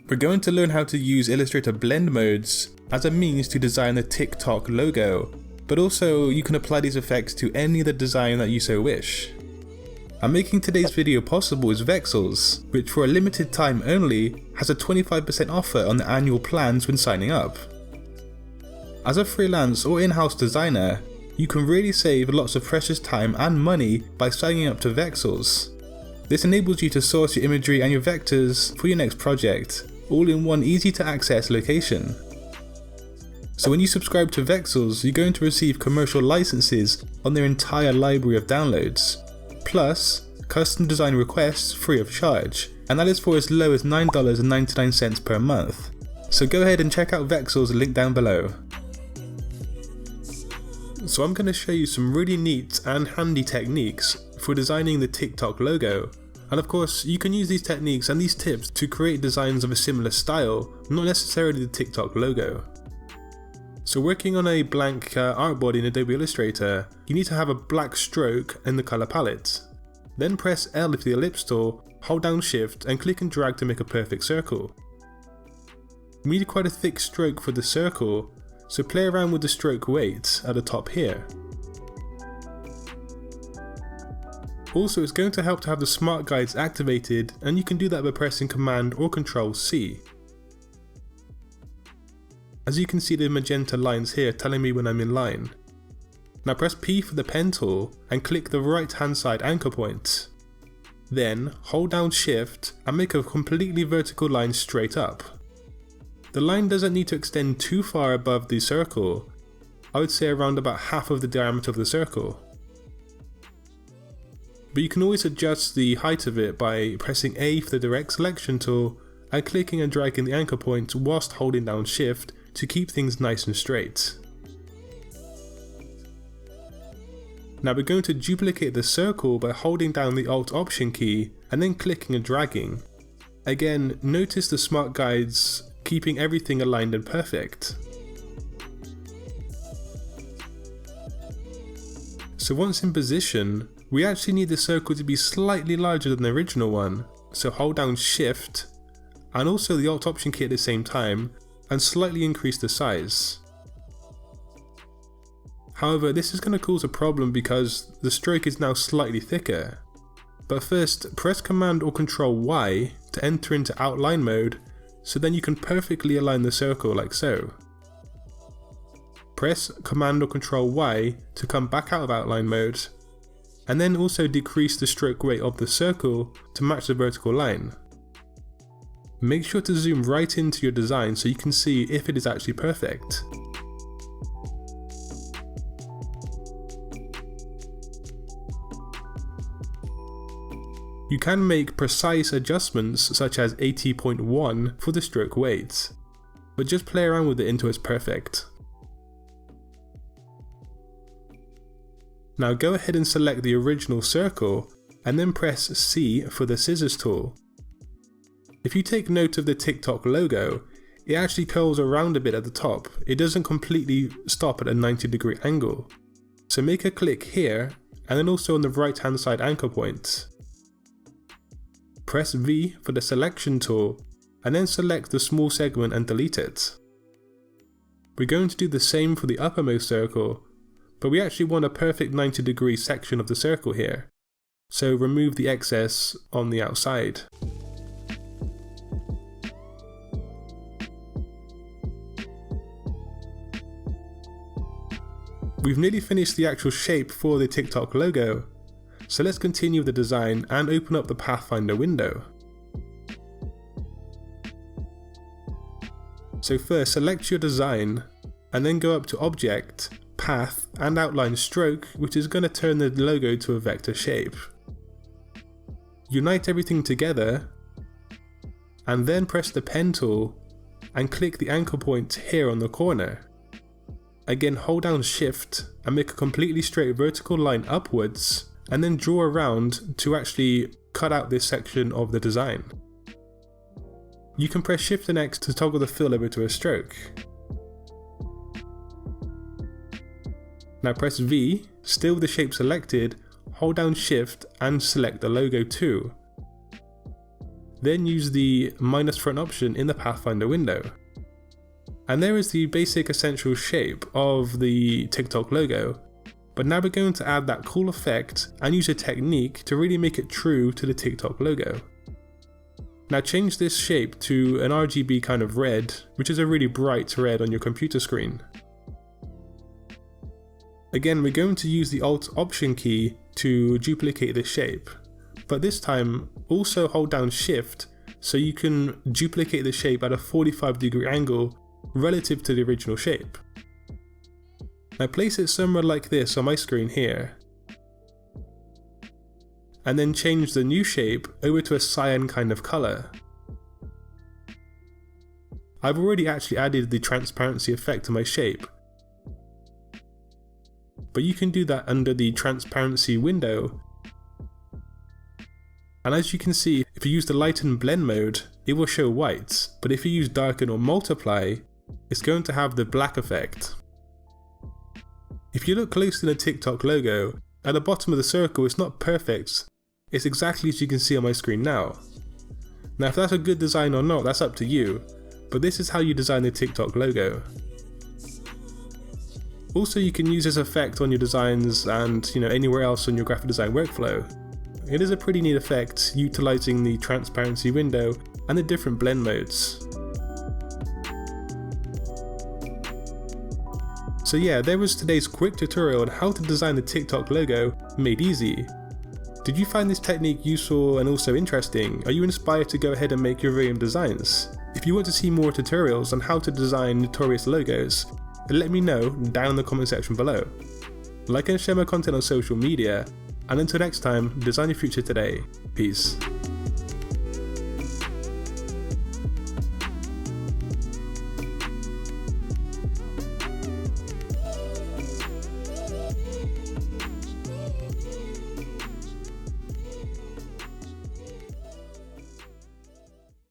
We're going to learn how to use Illustrator blend modes as a means to design the Tik Tok logo, but also you can apply these effects to any other design that you so wish. And making today's video possible is Vexos, which for a limited time only has a 25% offer on the annual plans when signing up. As a freelance or in-house designer, you can really save lots of precious time and money by signing up to Vexos. This enables you to source your imagery and your vectors for your next project, all in one easy to access location. So when you subscribe to Vexos, you're going to receive commercial licenses on their entire library of downloads, plus custom design requests free of charge, and that is for as low as $9.99 per month. So go ahead and check out Vexos, link down below. So I'm going to show you some really neat and handy techniques for designing the Tik Tok logo. And of course, you can use these techniques and these tips to create designs of a similar style, not necessarily the Tik Tok logo. So working on a blank artboard in Adobe Illustrator, you need to have a black stroke in the color palette. Then press L with the ellipse tool, hold down Shift and click and drag to make a perfect circle. We need quite a thick stroke for the circle, so play around with the stroke weight at the top here. Also, it's going to help to have the smart guides activated, and you can do that by pressing Command or Control C. As you can see the magenta lines here telling me when I'm in line. Now press P for the pen tool and click the right hand side anchor point. Then hold down Shift and make a completely vertical line straight up. The line doesn't need to extend too far above the circle. I would say around about half of the diameter of the circle. But you can always adjust the height of it by pressing A for the direct selection tool and clicking and dragging the anchor point whilst holding down Shift to keep things nice and straight. Now we're going to duplicate the circle by holding down the Alt Option key and then clicking and dragging. Again, notice the smart guides keeping everything aligned and perfect. So once in position, we actually need the circle to be slightly larger than the original one, so hold down Shift and also the Alt Option key at the same time and slightly increase the size. However, this is going to cause a problem because the stroke is now slightly thicker. But first, press Command or Control Y to enter into outline mode, so then you can perfectly align the circle like so. Press Command or Control Y to come back out of outline mode, and then also decrease the stroke weight of the circle to match the vertical line. Make sure to zoom right into your design so you can see if it is actually perfect. You can make precise adjustments such as 80.1 for the stroke weight, but just play around with it until it's perfect. Now go ahead and select the original circle and then press C for the scissors tool. If you take note of the Tik Tok logo, it actually curls around a bit at the top. It doesn't completely stop at a 90-degree angle. So make a click here and then also on the right hand side anchor point. Press V for the selection tool and then select the small segment and delete it. We're going to do the same for the uppermost circle, but we actually want a perfect 90-degree section of the circle here, so remove the excess on the outside. We've nearly finished the actual shape for the Tik Tok logo, so let's continue the design and open up the Pathfinder window. So first select your design and then go up to Object, Path and Outline Stroke, which is going to turn the logo to a vector shape. Unite everything together and then press the pen tool and click the anchor point here on the corner. Again, hold down Shift and make a completely straight vertical line upwards and then draw around to actually cut out this section of the design. You can press Shift and X to toggle the fill over to a stroke. Now press V, still with the shape selected, hold down Shift and select the logo too. then use the minus front option in the Pathfinder window. And there is the basic essential shape of the TikTok logo, but now we're going to add that cool effect and use a technique to really make it true to the TikTok logo. Now change this shape to an RGB kind of red, which is a really bright red on your computer screen. Again, we're going to use the Alt Option key to duplicate this shape, but this time also hold down Shift so you can duplicate the shape at a 45-degree angle relative to the original shape. Now place it somewhere like this on my screen here, and then change the new shape over to a cyan kind of colour. I've already actually added the transparency effect to my shape, but you can do that under the transparency window. And as you can see, if you use the lighten blend mode, it will show white, but if you use darken or multiply, it's going to have the black effect. If you look closely at the TikTok logo, at the bottom of the circle it's not perfect, it's exactly as you can see on my screen now. Now if that's a good design or not, that's up to you, but this is how you design the TikTok logo. Also, you can use this effect on your designs and anywhere else on your graphic design workflow. It is a pretty neat effect, utilizing the transparency window and the different blend modes. So yeah, there was today's quick tutorial on how to design the TikTok logo made easy. Did you find this technique useful and also interesting? Are you inspired to go ahead and make your very own designs? If you want to see more tutorials on how to design notorious logos, let me know down in the comment section below. Like and share my content on social media, and until next time, design your future today. Peace.